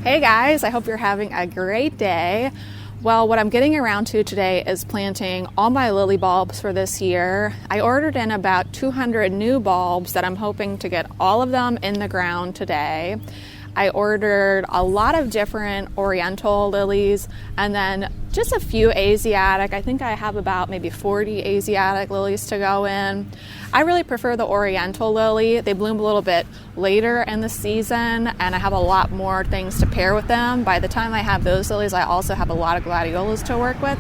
Hey guys, I hope you're having a great day. Well, what I'm getting around to today is planting all my lily bulbs for this year. I ordered in about 200 new bulbs that I'm hoping to get all of them in the ground today. I ordered a lot of different oriental lilies and then just a few Asiatic. I think I have about maybe 40 Asiatic lilies to go in. I really prefer the oriental lily. They bloom a little bit later in the season and I have a lot more things to pair with them. By the time I have those lilies, I also have a lot of gladiolas to work with,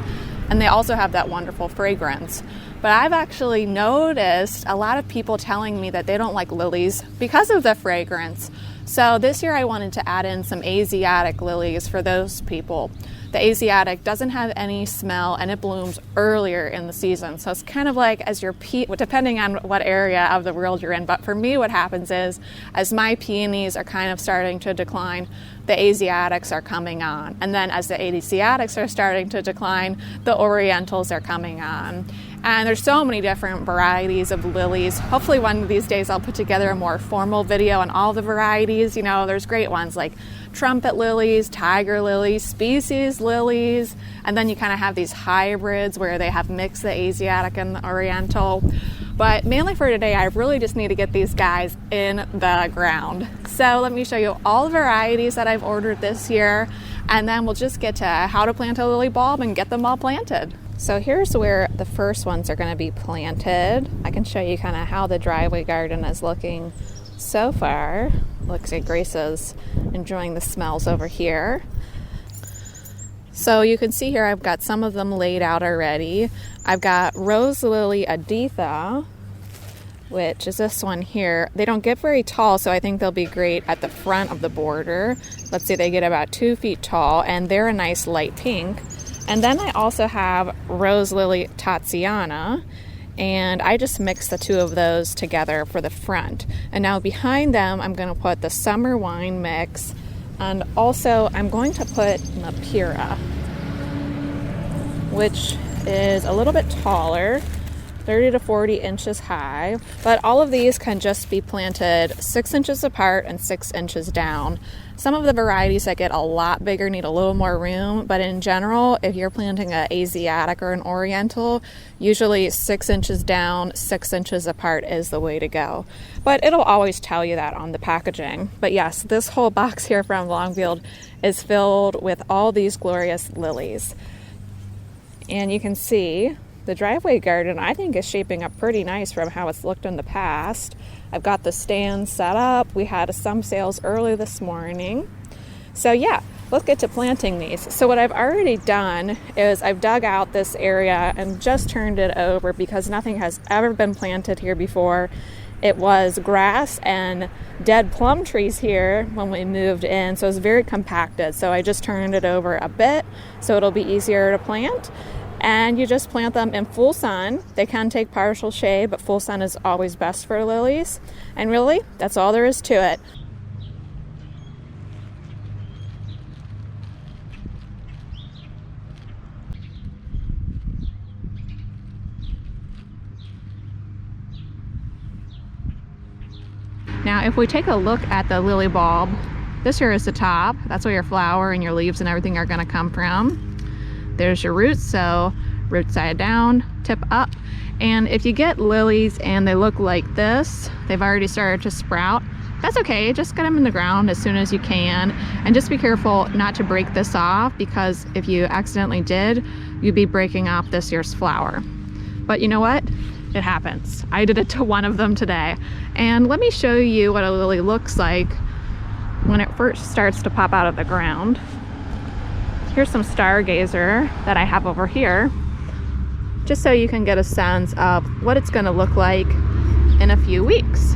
and they also have that wonderful fragrance. But I've actually noticed a lot of people telling me that they don't like lilies because of the fragrance. So this year I wanted to add in some Asiatic lilies for those people. The Asiatic doesn't have any smell and it blooms earlier in the season. So it's kind of like as your depending on what area of the world you're in. But for me, what happens is as my peonies are kind of starting to decline, the Asiatics are coming on. And then as the Asiatics are starting to decline, the Orientals are coming on. And there's so many different varieties of lilies. Hopefully one of these days I'll put together a more formal video on all the varieties. You know, there's great ones like trumpet lilies, tiger lilies, species lilies, and then you kind of have these hybrids where they have mixed the Asiatic and the Oriental. But mainly for today, I really just need to get these guys in the ground. So let me show you all the varieties that I've ordered this year, and then we'll just get to how to plant a lily bulb and get them all planted. So here's where the first ones are going to be planted. I can show you kind of how the driveway garden is looking so far. Looks like Grace is enjoying the smells over here. So you can see here I've got some of them laid out already. I've got Rose Lily Editha, which is this one here. They don't get very tall, so I think they'll be great at the front of the border. Let's say they get about 2 feet tall, and they're a nice light pink. And then I also have Rose Lily Tatiana, and I just mixed the two of those together for the front. And now behind them, I'm going to put the Summer Wine Mix, and also I'm going to put Napira, which is a little bit taller, 30 to 40 inches high, but all of these can just be planted 6 inches apart and 6 inches down. Some of the varieties that get a lot bigger need a little more room, but in general, if you're planting an Asiatic or an Oriental, usually 6 inches down, 6 inches apart is the way to go. But it'll always tell you that on the packaging. But yes, this whole box here from Longfield is filled with all these glorious lilies. And you can see the driveway garden, I think, is shaping up pretty nice from how it's looked in the past. I've got the stands set up. We had some sales early this morning. So yeah, let's get to planting these. So what I've already done is I've dug out this area and just turned it over because nothing has ever been planted here before. It was grass and dead plum trees here when we moved in, so it's very compacted. So I just turned it over a bit so it'll be easier to plant. And you just plant them in full sun. They can take partial shade, but full sun is always best for lilies. And really, that's all there is to it. Now, if we take a look at the lily bulb, this here is the top. That's where your flower and your leaves and everything are going to come from. There's your roots, so root side down, tip up. And if you get lilies and they look like this, they've already started to sprout, that's okay. Just get them in the ground as soon as you can. And just be careful not to break this off, because if you accidentally did, you'd be breaking off this year's flower. But you know what? It happens. I did it to one of them today. And let me show you what a lily looks like when it first starts to pop out of the ground. Here's some stargazer that I have over here, just so you can get a sense of what it's going to look like in a few weeks.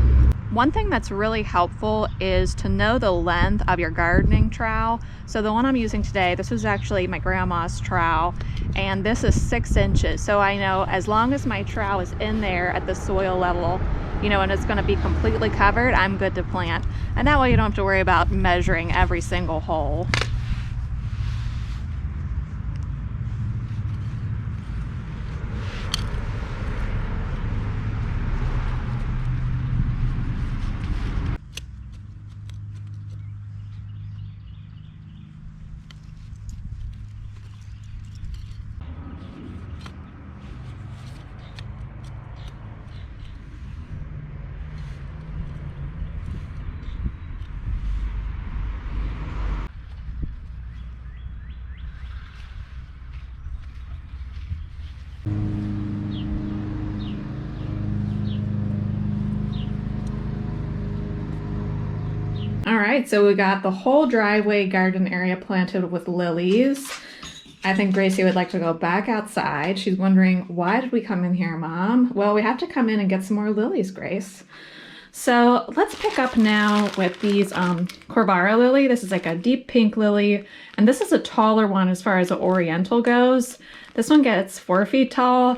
One thing that's really helpful is to know the length of your gardening trowel. So the one I'm using today, this was actually my grandma's trowel, and this is 6 inches. So I know as long as my trowel is in there at the soil level, you know, and it's going to be completely covered, I'm good to plant. And that way you don't have to worry about measuring every single hole. All right, so we got the whole driveway garden area planted with lilies. I think Gracie would like to go back outside. She's wondering, why did we come in here, Mom? Well, we have to come in and get some more lilies, Grace. So let's pick up now with these Corvara lily. This is like a deep pink lily, and this is a taller one as far as the oriental goes. This one gets 4 feet tall.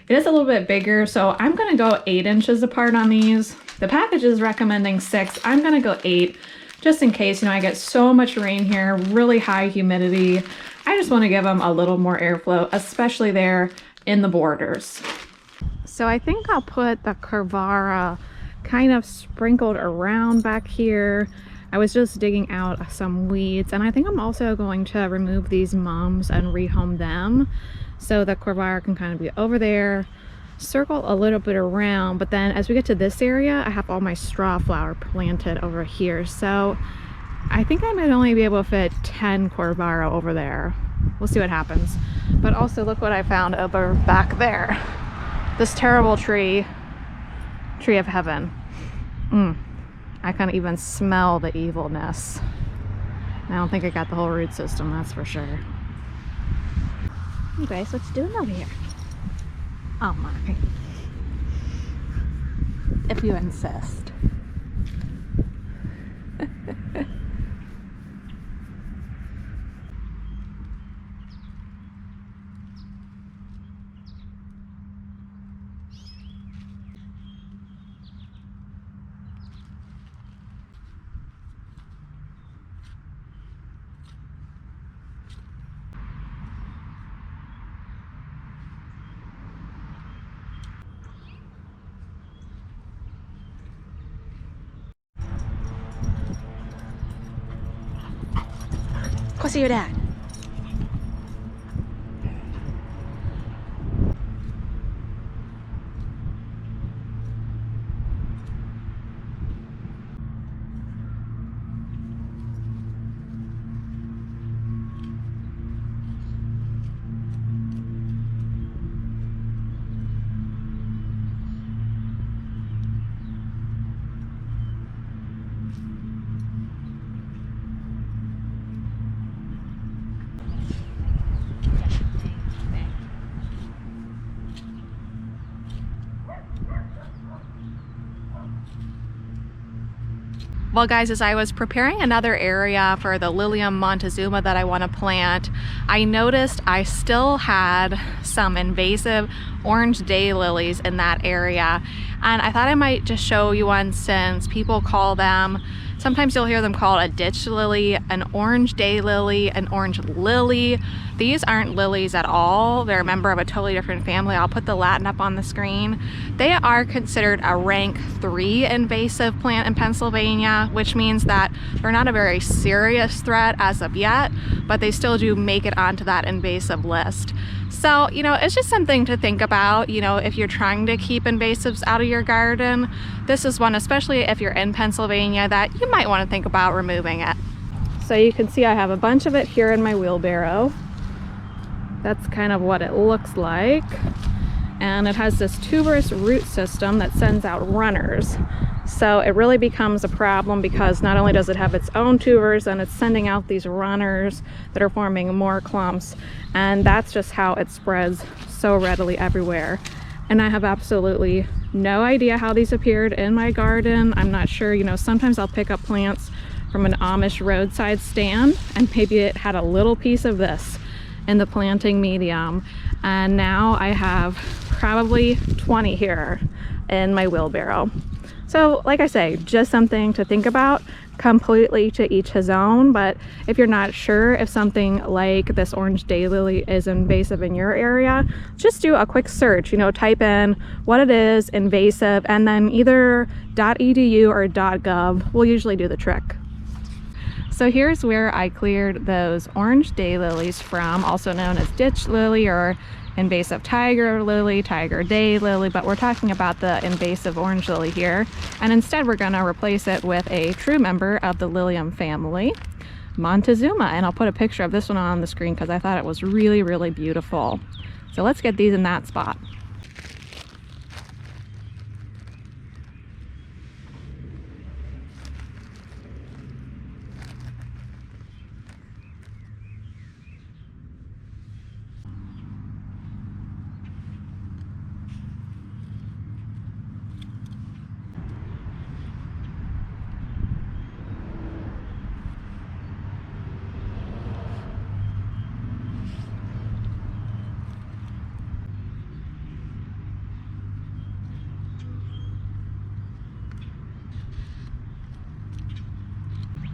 It is a little bit bigger, so I'm gonna go 8 inches apart on these. The package is recommending 6. I'm gonna go 8, just in case, you know, I get so much rain here, really high humidity. I just wanna give them a little more airflow, especially there in the borders. So I think I'll put the Corvara kind of sprinkled around back here. I was just digging out some weeds, and I think I'm also going to remove these mums and rehome them so the Corvara can kind of be over there, circle a little bit around, but then as we get to this area, I have all my straw flower planted over here. So I think I might only be able to fit 10 Corvara over there. We'll see what happens. But also look what I found over back there. This terrible tree of heaven. I can even smell the evilness. I don't think I got the whole root system, that's for sure. Hey Grace, what you doing over here? Oh my. If you insist. Go see your dad. Well guys, as I was preparing another area for the Lilium Montezuma that I want to plant, I noticed I still had some invasive orange daylilies in that area. And I thought I might just show you one, since people call them, sometimes you'll hear them called a ditch lily, an orange daylily, an orange lily. These aren't lilies at all. They're a member of a totally different family. I'll put the Latin up on the screen. They are considered a rank 3 invasive plant in Pennsylvania, which means that they're not a very serious threat as of yet, but they still do make it onto that invasive list. So, you know, it's just something to think about, you know, if you're trying to keep invasives out of your garden. This is one, especially if you're in Pennsylvania, that you might want to think about removing it. So you can see I have a bunch of it here in my wheelbarrow. That's kind of what it looks like. And it has this tuberous root system that sends out runners. So it really becomes a problem because not only does it have its own tubers, and it's sending out these runners that are forming more clumps, and that's just how it spreads so readily everywhere. And I have absolutely no idea how these appeared in my garden. I'm not sure, you know, sometimes I'll pick up plants from an Amish roadside stand, and maybe it had a little piece of this in the planting medium, and now I have probably 20 here in my wheelbarrow. So like I say, just something to think about, completely to each his own. But if you're not sure if something like this orange daylily is invasive in your area, just do a quick search, you know, type in what it is, invasive, and then either .edu or .gov will usually do the trick. So here's where I cleared those orange daylilies from, also known as ditch lily or invasive tiger lily, Tiger Daylily, but we're talking about the invasive orange lily here. And instead we're gonna replace it with a true member of the Lilium family, Montezuma. And I'll put a picture of this one on the screen because I thought it was really, really beautiful. So let's get these in that spot.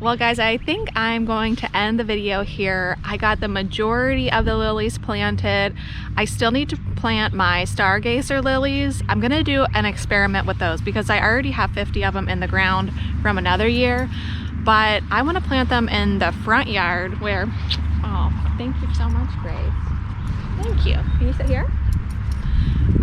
Well guys, I think I'm going to end the video here. I got the majority of the lilies planted. I still need to plant my stargazer lilies. I'm gonna do an experiment with those because I already have 50 of them in the ground from another year, but I want to plant them in the front yard where, oh, thank you so much, Grace. Thank you. Can you sit here?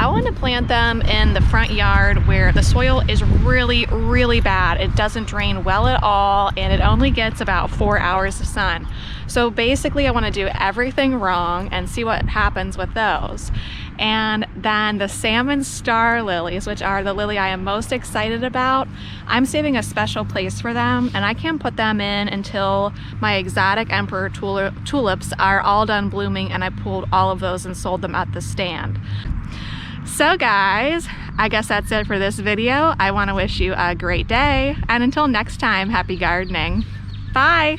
I want to plant them in the front yard where the soil is really, really bad. It doesn't drain well at all, and it only gets about 4 hours of sun. So basically I want to do everything wrong and see what happens with those. And then the salmon star lilies, which are the lily I am most excited about, I'm saving a special place for them, and I can't put them in until my exotic emperor tulips are all done blooming, and I pulled all of those and sold them at the stand. So guys, I guess that's it for this video. I want to wish you a great day, and until next time, happy gardening. Bye!